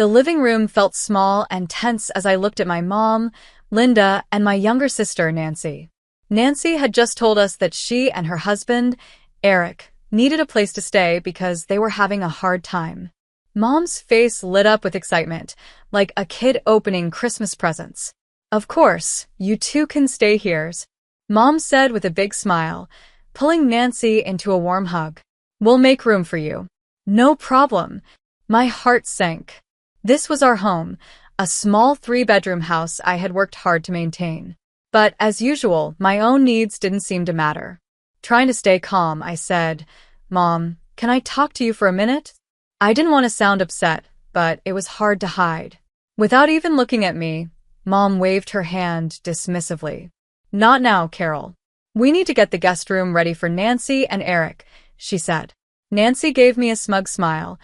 The living room felt small and tense as I looked at my mom, Linda, and my younger sister, Nancy. Nancy had just told us that she and her husband, Eric, needed a place to stay because they were having a hard time. Mom's face lit up with excitement, like a kid opening Christmas presents. "Of course, you two can stay here," Mom said with a big smile, pulling Nancy into a warm hug. "We'll make room for you." "No problem." My heart sank. This was our home, a small 3-bedroom house I had worked hard to maintain. But, as usual, my own needs didn't seem to matter. Trying to stay calm, I said, "Mom, can I talk to you for a minute?" I didn't want to sound upset, but it was hard to hide. Without even looking at me, Mom waved her hand dismissively. "Not now, Carol. We need to get the guest room ready for Nancy and Eric," she said. Nancy gave me a smug smile,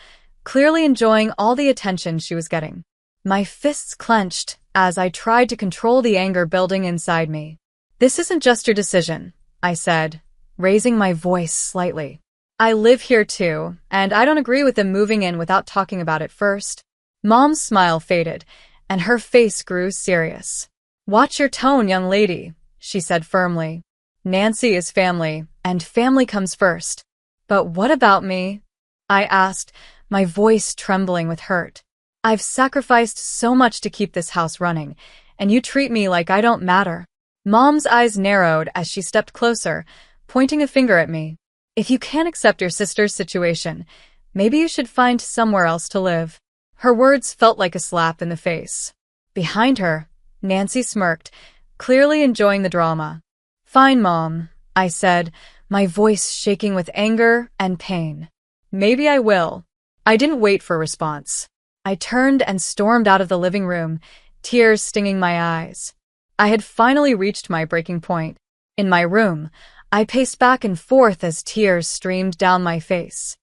clearly enjoying all the attention she was getting. My fists clenched as I tried to control the anger building inside me. "This isn't just your decision," I said, raising my voice slightly. "I live here too, and I don't agree with them moving in without talking about it first." Mom's smile faded, and her face grew serious. "Watch your tone, young lady," she said firmly. "Nancy is family, and family comes first." "But what about me?" I asked, my voice trembling with hurt. "I've sacrificed so much to keep this house running, and you treat me like I don't matter." Mom's eyes narrowed as she stepped closer, pointing a finger at me. "If you can't accept your sister's situation, maybe you should find somewhere else to live." Her words felt like a slap in the face. Behind her, Nancy smirked, clearly enjoying the drama. "Fine, Mom," I said, my voice shaking with anger and pain. "Maybe I will." I didn't wait for a response. I turned and stormed out of the living room, tears stinging my eyes. I had finally reached my breaking point. In my room, I paced back and forth as tears streamed down my face.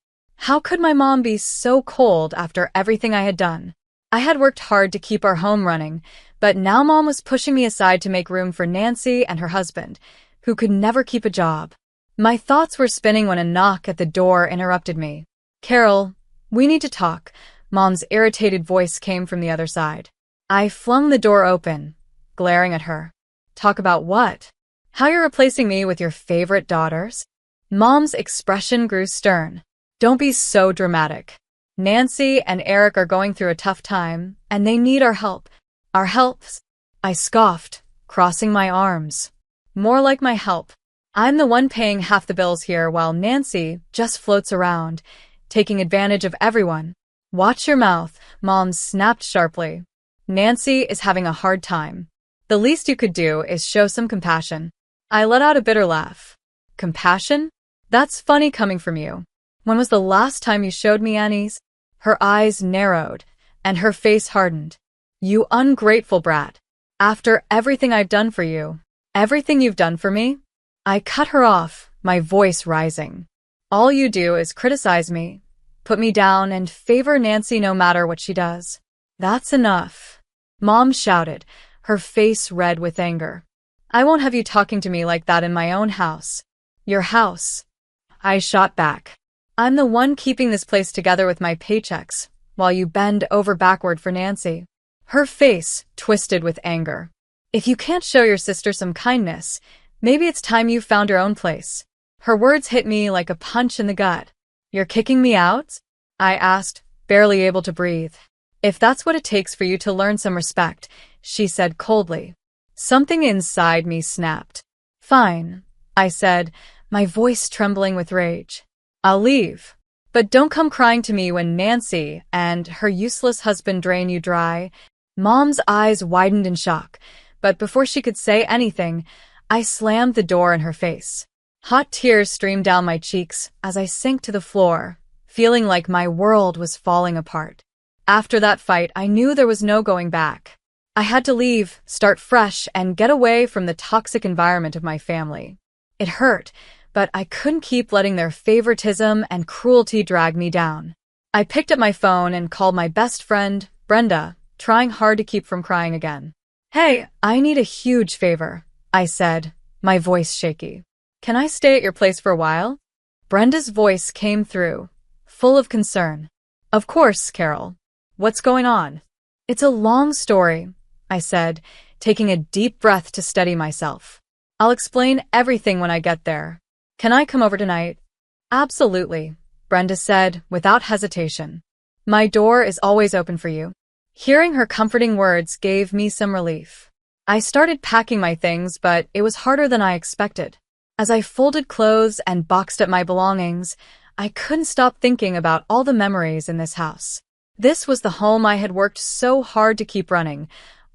How could my mom be so cold after everything I had done? I had worked hard to keep our home running, but now Mom was pushing me aside to make room for Nancy and her husband, who could never keep a job. My thoughts were spinning when a knock at the door interrupted me. "Carol, we need to talk." Mom's irritated voice came from the other side. I flung the door open, glaring at her. "Talk about what? How you're replacing me with your favorite daughters?" Mom's expression grew stern. "Don't be so dramatic. Nancy and Eric are going through a tough time, and they need our help." "Our helps?" I scoffed, crossing my arms. "More like my help. I'm the one paying half the bills here while Nancy just floats around, taking advantage of everyone." "Watch your mouth," Mom snapped sharply. "Nancy is having a hard time. The least you could do is show some compassion." I let out a bitter laugh. "Compassion? That's funny coming from you. When was the last time you showed me Annie's?" Her eyes narrowed, and her face hardened. "You ungrateful brat. After everything I've done for you, everything you've done for me?" I cut her off, my voice rising. "All you do is criticize me, put me down, and favor Nancy no matter what she does. That's enough." Mom shouted, her face red with anger. "I won't have you talking to me like that in my own house." "Your house?" I shot back. "I'm the one keeping this place together with my paychecks, while you bend over backward for Nancy." Her face twisted with anger. "If you can't show your sister some kindness, maybe it's time you found your own place." Her words hit me like a punch in the gut. "You're kicking me out?" I asked, barely able to breathe. "If that's what it takes for you to learn some respect," she said coldly. Something inside me snapped. "Fine," I said, my voice trembling with rage. "I'll leave. But don't come crying to me when Nancy and her useless husband drain you dry." Mom's eyes widened in shock, but before she could say anything, I slammed the door in her face. Hot tears streamed down my cheeks as I sank to the floor, feeling like my world was falling apart. After that fight, I knew there was no going back. I had to leave, start fresh, and get away from the toxic environment of my family. It hurt, but I couldn't keep letting their favoritism and cruelty drag me down. I picked up my phone and called my best friend, Brenda, trying hard to keep from crying again. "Hey, I need a huge favor," I said, my voice shaky. "Can I stay at your place for a while?" Brenda's voice came through, full of concern. "Of course, Carol. What's going on? It's a long story, I said, taking a deep breath to steady myself. I'll explain everything when I get there. Can I come over tonight? Absolutely, Brenda said without hesitation. My door is always open for you. Hearing her comforting words gave me some relief. I started packing my things, but it was harder than I expected. As I folded clothes and boxed up my belongings, I couldn't stop thinking about all the memories in this house. This was the home I had worked so hard to keep running,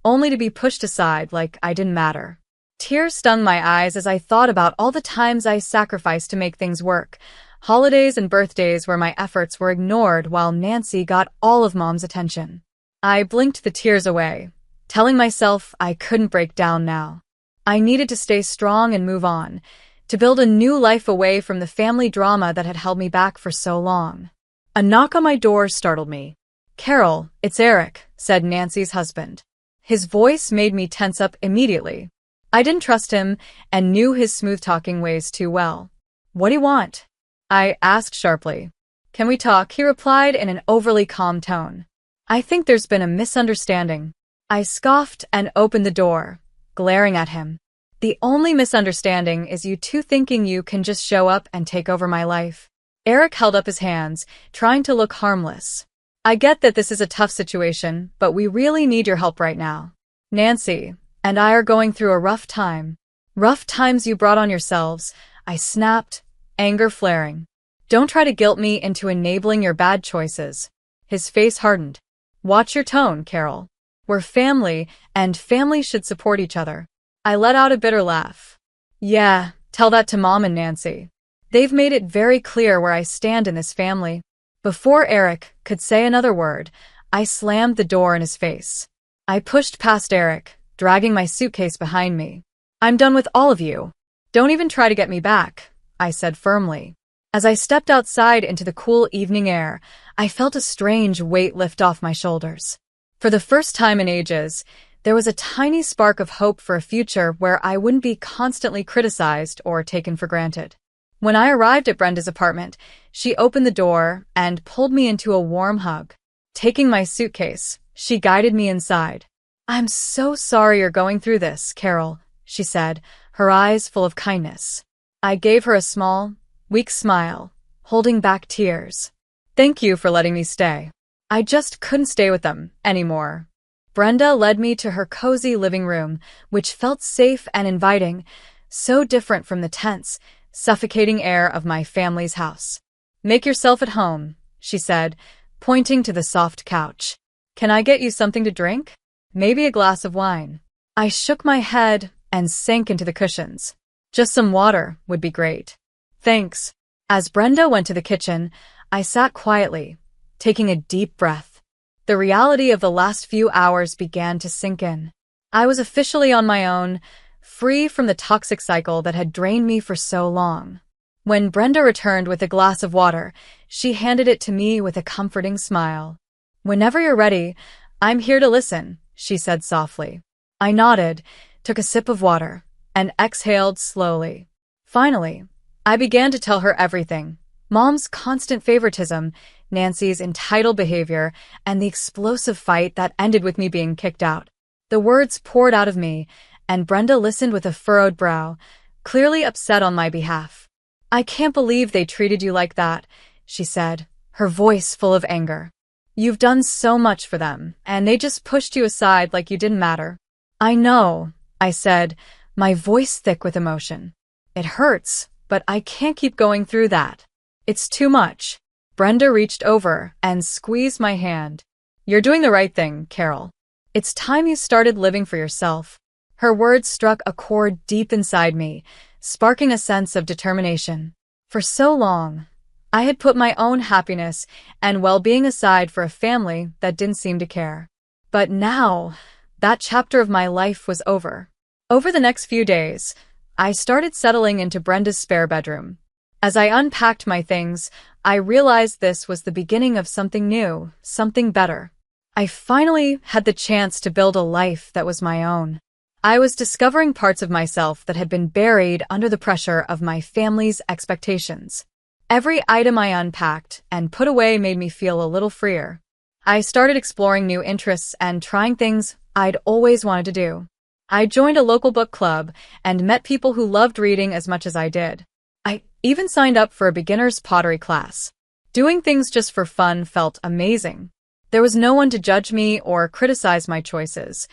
only to be pushed aside like I didn't matter. Tears stung my eyes as I thought about all the times I sacrificed to make things work, holidays and birthdays where my efforts were ignored while Nancy got all of Mom's attention. I blinked the tears away, telling myself I couldn't break down now. I needed to stay strong and move on, to build a new life away from the family drama that had held me back for so long. A knock on my door startled me. "Carol, it's Eric," said Nancy's husband. His voice made me tense up immediately. I didn't trust him and knew his smooth-talking ways too well. "What do you want?" I asked sharply. "Can we talk?" he replied in an overly calm tone. "I think there's been a misunderstanding." I scoffed and opened the door, glaring at him. "The only misunderstanding is you two thinking you can just show up and take over my life." Eric held up his hands, trying to look harmless. "I get that this is a tough situation, but we really need your help right now. Nancy and I are going through a rough time." "Rough times you brought on yourselves," I snapped, anger flaring. "Don't try to guilt me into enabling your bad choices." His face hardened. "Watch your tone, Carol. We're family, and families should support each other." I let out a bitter laugh. "Yeah, tell that to Mom and Nancy. They've made it very clear where I stand in this family." Before Eric could say another word, I slammed the door in his face. I pushed past Eric, dragging my suitcase behind me. "I'm done with all of you. Don't even try to get me back," I said firmly. As I stepped outside into the cool evening air, I felt a strange weight lift off my shoulders. For the first time in ages, there was a tiny spark of hope for a future where I wouldn't be constantly criticized or taken for granted. When I arrived at Brenda's apartment, she opened the door and pulled me into a warm hug. Taking my suitcase, she guided me inside. "I'm so sorry you're going through this, Carol," she said, her eyes full of kindness. I gave her a small, weak smile, holding back tears. "Thank you for letting me stay. I just couldn't stay with them anymore." Brenda led me to her cozy living room, which felt safe and inviting, so different from the tense, suffocating air of my family's house. "Make yourself at home," she said, pointing to the soft couch. "Can I get you something to drink? Maybe a glass of wine?" I shook my head and sank into the cushions. "Just some water would be great. Thanks." As Brenda went to the kitchen, I sat quietly, taking a deep breath. The reality of the last few hours began to sink in. I was officially on my own, free from the toxic cycle that had drained me for so long. When Brenda returned with a glass of water, she handed it to me with a comforting smile. "Whenever you're ready, I'm here to listen," she said softly. I nodded, took a sip of water, and exhaled slowly. Finally, I began to tell her everything. Mom's constant favoritism, Nancy's entitled behavior, and the explosive fight that ended with me being kicked out. The words poured out of me, and Brenda listened with a furrowed brow, clearly upset on my behalf. "I can't believe they treated you like that," she said, her voice full of anger. "You've done so much for them, and they just pushed you aside like you didn't matter." "I know," I said, my voice thick with emotion. "It hurts, but I can't keep going through that. It's too much." Brenda reached over and squeezed my hand. "You're doing the right thing, Carol. It's time you started living for yourself." Her words struck a chord deep inside me, sparking a sense of determination. For so long, I had put my own happiness and well-being aside for a family that didn't seem to care. But now, that chapter of my life was over. Over the next few days, I started settling into Brenda's spare bedroom. As I unpacked my things, I realized this was the beginning of something new, something better. I finally had the chance to build a life that was my own. I was discovering parts of myself that had been buried under the pressure of my family's expectations. Every item I unpacked and put away made me feel a little freer. I started exploring new interests and trying things I'd always wanted to do. I joined a local book club and met people who loved reading as much as I did. I even signed up for a beginner's pottery class. Doing things just for fun felt amazing. There was no one to judge me or criticize my choices.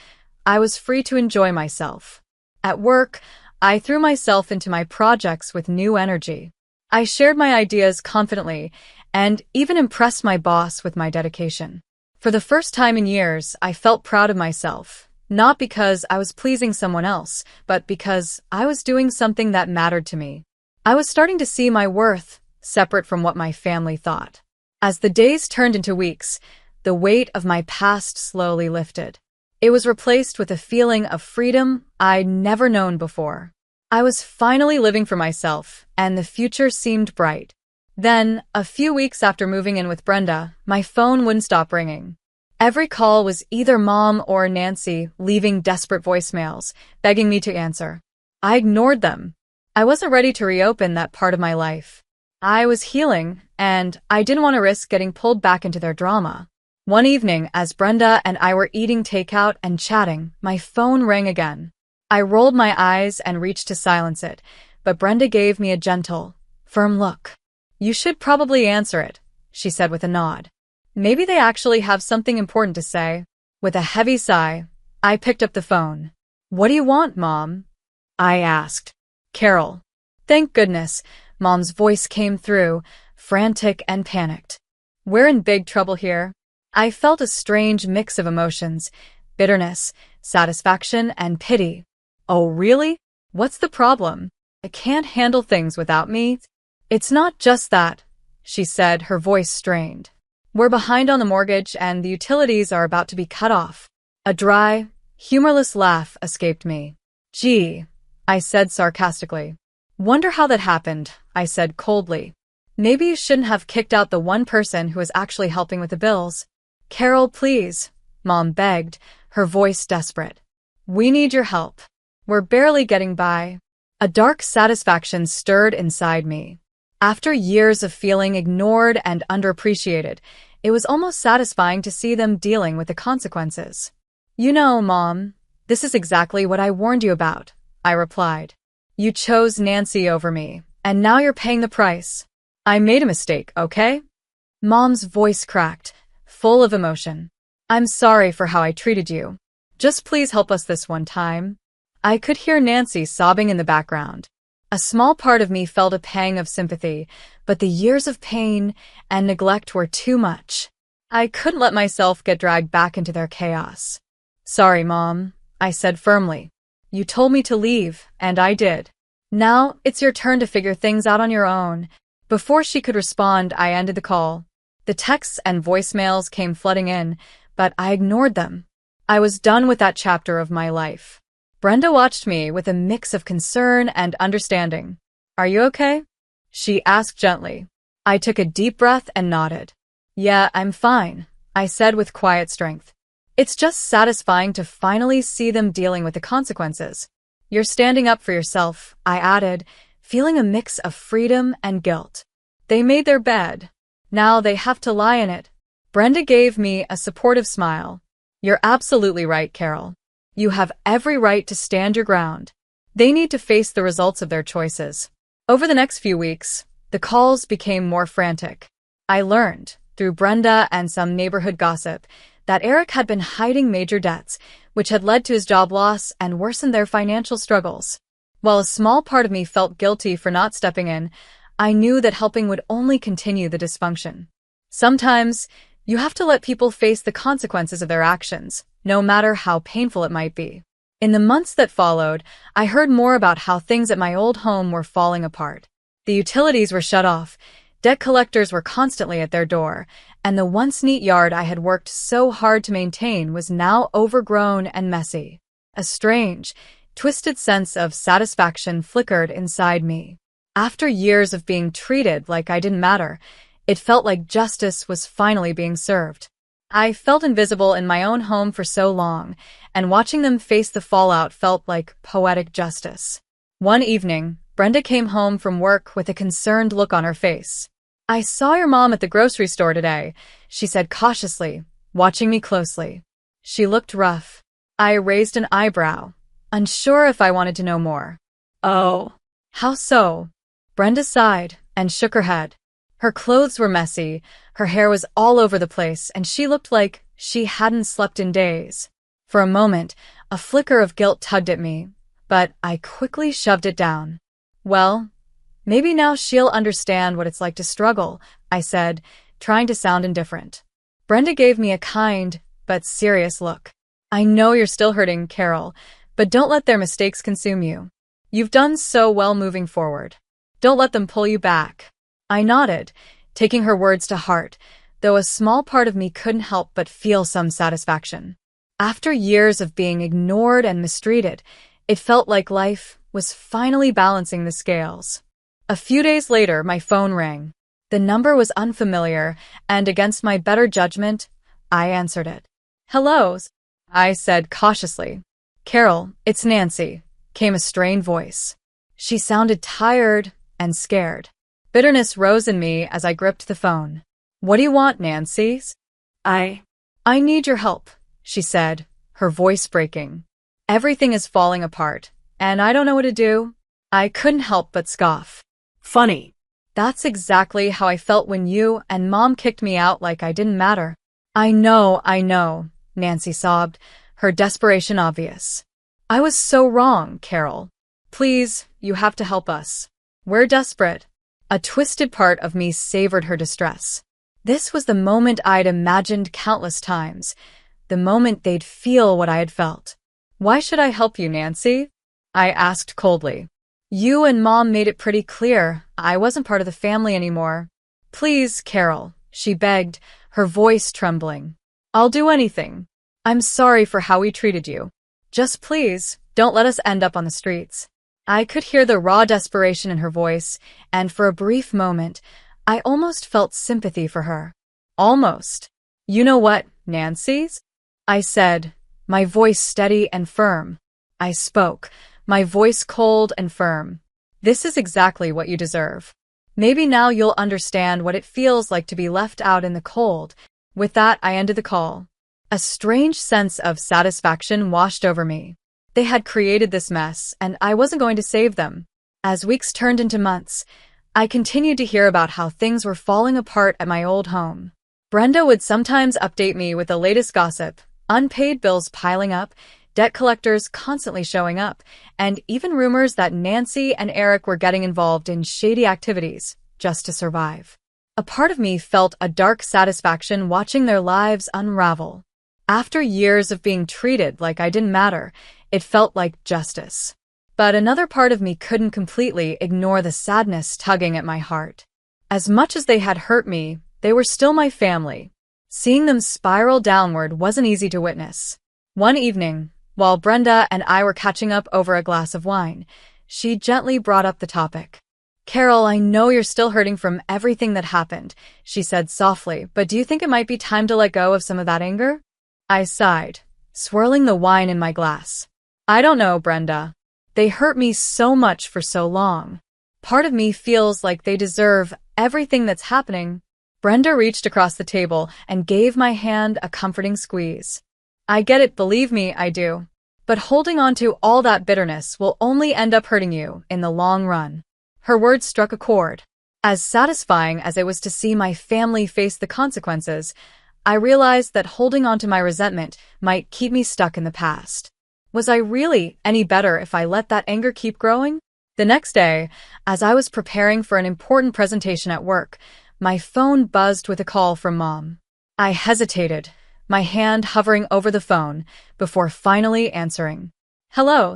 I was free to enjoy myself. At work, I threw myself into my projects with new energy. I shared my ideas confidently and even impressed my boss with my dedication. For the first time in years, I felt proud of myself, not because I was pleasing someone else, but because I was doing something that mattered to me. I was starting to see my worth, separate from what my family thought. As the days turned into weeks, the weight of my past slowly lifted. It was replaced with a feeling of freedom I'd never known before. I was finally living for myself, and the future seemed bright. Then, a few weeks after moving in with Brenda, my phone wouldn't stop ringing. Every call was either Mom or Nancy leaving desperate voicemails, begging me to answer. I ignored them. I wasn't ready to reopen that part of my life. I was healing, and I didn't want to risk getting pulled back into their drama. One evening, as Brenda and I were eating takeout and chatting, my phone rang again. I rolled my eyes and reached to silence it, but Brenda gave me a gentle, firm look. "You should probably answer it," she said with a nod. "Maybe they actually have something important to say." With a heavy sigh, I picked up the phone. "What do you want, Mom?" I asked. "Carol." Thank goodness, Mom's voice came through, frantic and panicked. "We're in big trouble here." I felt a strange mix of emotions, bitterness, satisfaction, and pity. "Oh, really? What's the problem? I can't handle things without me." "It's not just that," she said, her voice strained. "We're behind on the mortgage and the utilities are about to be cut off." A dry, humorless laugh escaped me. "Gee," I said sarcastically. "Wonder how that happened," I said coldly. "Maybe you shouldn't have kicked out the one person who was actually helping with the bills." "Carol, please," Mom begged, her voice desperate. "We need your help. We're barely getting by." A dark satisfaction stirred inside me. After years of feeling ignored and underappreciated, it was almost satisfying to see them dealing with the consequences. "You know, Mom, this is exactly what I warned you about," I replied. "You chose Nancy over me, and now you're paying the price." "I made a mistake, okay?" Mom's voice cracked, full of emotion. "I'm sorry for how I treated you. Just please help us this one time." I could hear Nancy sobbing in the background. A small part of me felt a pang of sympathy, but the years of pain and neglect were too much. I couldn't let myself get dragged back into their chaos. "Sorry, Mom," I said firmly. "You told me to leave, and I did. Now it's your turn to figure things out on your own." Before she could respond, I ended the call. The texts and voicemails came flooding in, but I ignored them. I was done with that chapter of my life. Brenda watched me with a mix of concern and understanding. "Are you okay?" she asked gently. I took a deep breath and nodded. "Yeah, I'm fine," I said with quiet strength. "It's just satisfying to finally see them dealing with the consequences." "You're standing up for yourself," I added, feeling a mix of freedom and guilt. "They made their bed. Now they have to lie in it." Brenda gave me a supportive smile. "You're absolutely right, Carol. You have every right to stand your ground. They need to face the results of their choices." Over the next few weeks, the calls became more frantic. I learned, through Brenda and some neighborhood gossip, that Eric had been hiding major debts, which had led to his job loss and worsened their financial struggles. While a small part of me felt guilty for not stepping in, I knew that helping would only continue the dysfunction. Sometimes, you have to let people face the consequences of their actions, no matter how painful it might be. In the months that followed, I heard more about how things at my old home were falling apart. The utilities were shut off, debt collectors were constantly at their door, and the once neat yard I had worked so hard to maintain was now overgrown and messy. A strange, twisted sense of satisfaction flickered inside me. After years of being treated like I didn't matter, it felt like justice was finally being served. I felt invisible in my own home for so long, and watching them face the fallout felt like poetic justice. One evening, Brenda came home from work with a concerned look on her face. "I saw your mom at the grocery store today," she said cautiously, watching me closely. She looked rough. I raised an eyebrow, unsure if I wanted to know more. Oh. How so? Brenda sighed and shook her head. Her clothes were messy, her hair was all over the place, and she looked like she hadn't slept in days. For a moment, a flicker of guilt tugged at me, but I quickly shoved it down. Well, maybe now she'll understand what it's like to struggle, I said, trying to sound indifferent. Brenda gave me a kind but serious look. I know you're still hurting, Carol, but don't let their mistakes consume you. You've done so well moving forward. Don't let them pull you back. I nodded, taking her words to heart, though a small part of me couldn't help but feel some satisfaction. After years of being ignored and mistreated, it felt like life was finally balancing the scales. A few days later, my phone rang. The number was unfamiliar, and against my better judgment, I answered it. "Hello," I said cautiously. "Carol, it's Nancy," came a strained voice. She sounded tired and scared. Bitterness rose in me as I gripped the phone. "What do you want, Nancy?" I need your help," she said, her voice breaking. "Everything is falling apart, and I don't know what to do." I couldn't help but scoff. "Funny. That's exactly how I felt when you and Mom kicked me out like I didn't matter." I know, Nancy sobbed, her desperation obvious. "I was so wrong, Carol. Please, you have to help us. We're desperate." A twisted part of me savored her distress. This was the moment I'd imagined countless times, the moment they'd feel what I had felt. "Why should I help you, Nancy?" I asked coldly. "You and Mom made it pretty clear I wasn't part of the family anymore." "Please, Carol," she begged, her voice trembling. "I'll do anything. I'm sorry for how we treated you. Just please, don't let us end up on the streets." I could hear the raw desperation in her voice, and for a brief moment, I almost felt sympathy for her. Almost. "You know what, Nancy?" I said, my voice steady and firm. I spoke, my voice cold and firm. "This is exactly what you deserve. Maybe now you'll understand what it feels like to be left out in the cold." With that, I ended the call. A strange sense of satisfaction washed over me. They had created this mess, and I wasn't going to save them. As weeks turned into months, I continued to hear about how things were falling apart at my old home. Brenda would sometimes update me with the latest gossip, unpaid bills piling up, debt collectors constantly showing up, and even rumors that Nancy and Eric were getting involved in shady activities just to survive. A part of me felt a dark satisfaction watching their lives unravel. After years of being treated like I didn't matter, it felt like justice. But another part of me couldn't completely ignore the sadness tugging at my heart. As much as they had hurt me, they were still my family. Seeing them spiral downward wasn't easy to witness. One evening, while Brenda and I were catching up over a glass of wine, she gently brought up the topic. "Carol, I know you're still hurting from everything that happened," she said softly, "but do you think it might be time to let go of some of that anger?" I sighed, swirling the wine in my glass. "I don't know, Brenda. They hurt me so much for so long. Part of me feels like they deserve everything that's happening." Brenda reached across the table and gave my hand a comforting squeeze. "I get it, believe me, I do. But holding on to all that bitterness will only end up hurting you in the long run." Her words struck a chord. As satisfying as it was to see my family face the consequences, I realized that holding on to my resentment might keep me stuck in the past. Was I really any better if I let that anger keep growing? The next day, as I was preparing for an important presentation at work, my phone buzzed with a call from Mom. I hesitated, my hand hovering over the phone, before finally answering. "Hello,"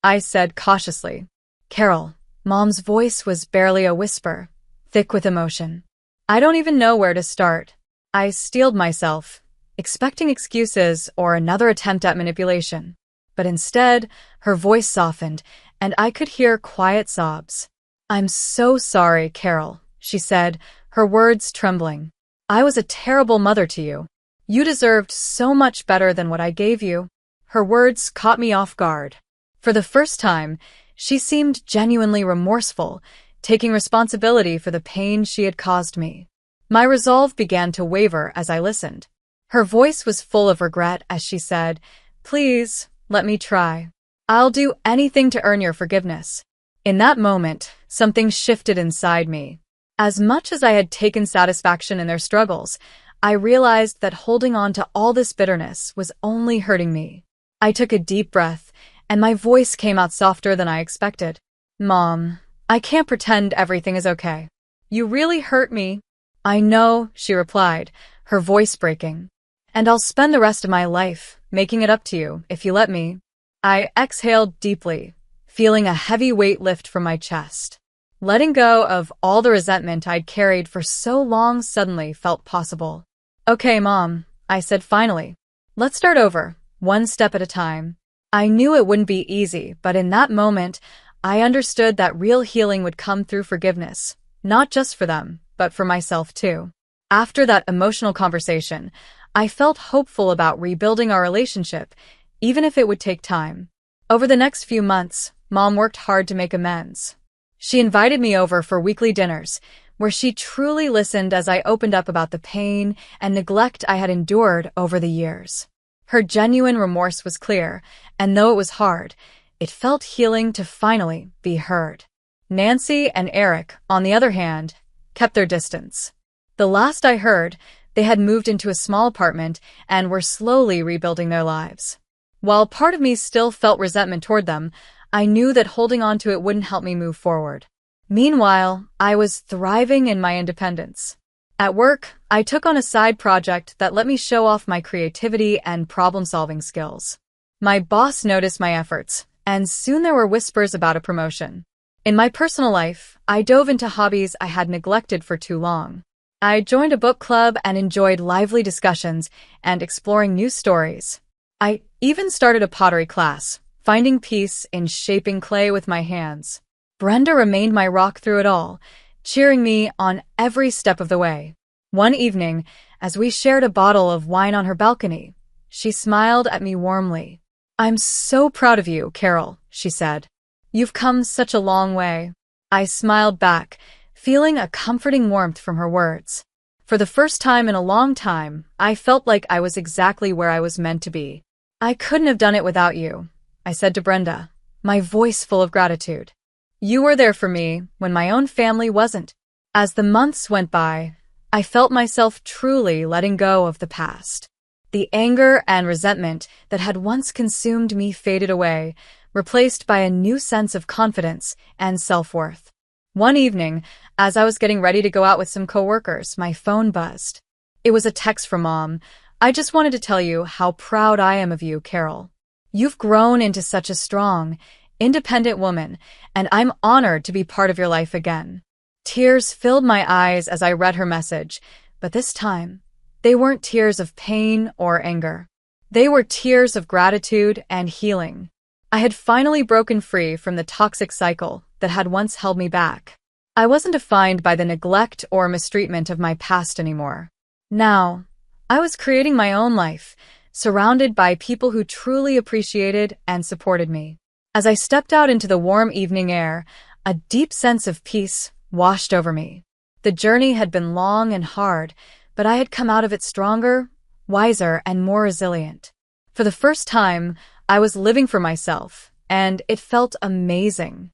I said cautiously. "Carol." Mom's voice was barely a whisper, thick with emotion. "I don't even know where to start." I steeled myself, expecting excuses or another attempt at manipulation. But instead, her voice softened, and I could hear quiet sobs. "I'm so sorry, Carol," she said, her words trembling. "I was a terrible mother to you. You deserved so much better than what I gave you." Her words caught me off guard. For the first time, she seemed genuinely remorseful, taking responsibility for the pain she had caused me. My resolve began to waver as I listened. Her voice was full of regret as she said, "Please, let me try. I'll do anything to earn your forgiveness." In that moment, something shifted inside me. As much as I had taken satisfaction in their struggles, I realized that holding on to all this bitterness was only hurting me. I took a deep breath, and my voice came out softer than I expected. "Mom, I can't pretend everything is okay. You really hurt me." "I know," she replied, her voice breaking. "And I'll spend the rest of my life making it up to you if you let me." I exhaled deeply, feeling a heavy weight lift from my chest. Letting go of all the resentment I'd carried for so long suddenly felt possible. "Okay, Mom," I said finally. "Let's start over, one step at a time." I knew it wouldn't be easy, but in that moment, I understood that real healing would come through forgiveness, not just for them, but for myself too. After that emotional conversation, I felt hopeful about rebuilding our relationship, even if it would take time. Over the next few months, Mom worked hard to make amends. She invited me over for weekly dinners, where she truly listened as I opened up about the pain and neglect I had endured over the years. Her genuine remorse was clear, and though it was hard, it felt healing to finally be heard. Nancy and Eric, on the other hand, kept their distance. The last I heard, they had moved into a small apartment and were slowly rebuilding their lives. While part of me still felt resentment toward them, I knew that holding on to it wouldn't help me move forward. Meanwhile, I was thriving in my independence. At work, I took on a side project that let me show off my creativity and problem-solving skills. My boss noticed my efforts, and soon there were whispers about a promotion. In my personal life, I dove into hobbies I had neglected for too long. I joined a book club and enjoyed lively discussions and exploring new stories. I even started a pottery class, finding peace in shaping clay with my hands. Brenda remained my rock through it all, cheering me on every step of the way. One evening, as we shared a bottle of wine on her balcony, she smiled at me warmly. "I'm so proud of you, Carol," she said. "You've come such a long way." I smiled back, feeling a comforting warmth from her words. For the first time in a long time, I felt like I was exactly where I was meant to be. "I couldn't have done it without you," I said to Brenda, my voice full of gratitude. "You were there for me when my own family wasn't." As the months went by, I felt myself truly letting go of the past. The anger and resentment that had once consumed me faded away, replaced by a new sense of confidence and self-worth. One evening, as I was getting ready to go out with some coworkers, my phone buzzed. It was a text from Mom. "I just wanted to tell you how proud I am of you, Carol. You've grown into such a strong, independent woman, and I'm honored to be part of your life again." Tears filled my eyes as I read her message, but this time, they weren't tears of pain or anger. They were tears of gratitude and healing. I had finally broken free from the toxic cycle that had once held me back. I wasn't defined by the neglect or mistreatment of my past anymore. Now, I was creating my own life, surrounded by people who truly appreciated and supported me. As I stepped out into the warm evening air, a deep sense of peace washed over me. The journey had been long and hard, but I had come out of it stronger, wiser, and more resilient. For the first time, I was living for myself, and it felt amazing.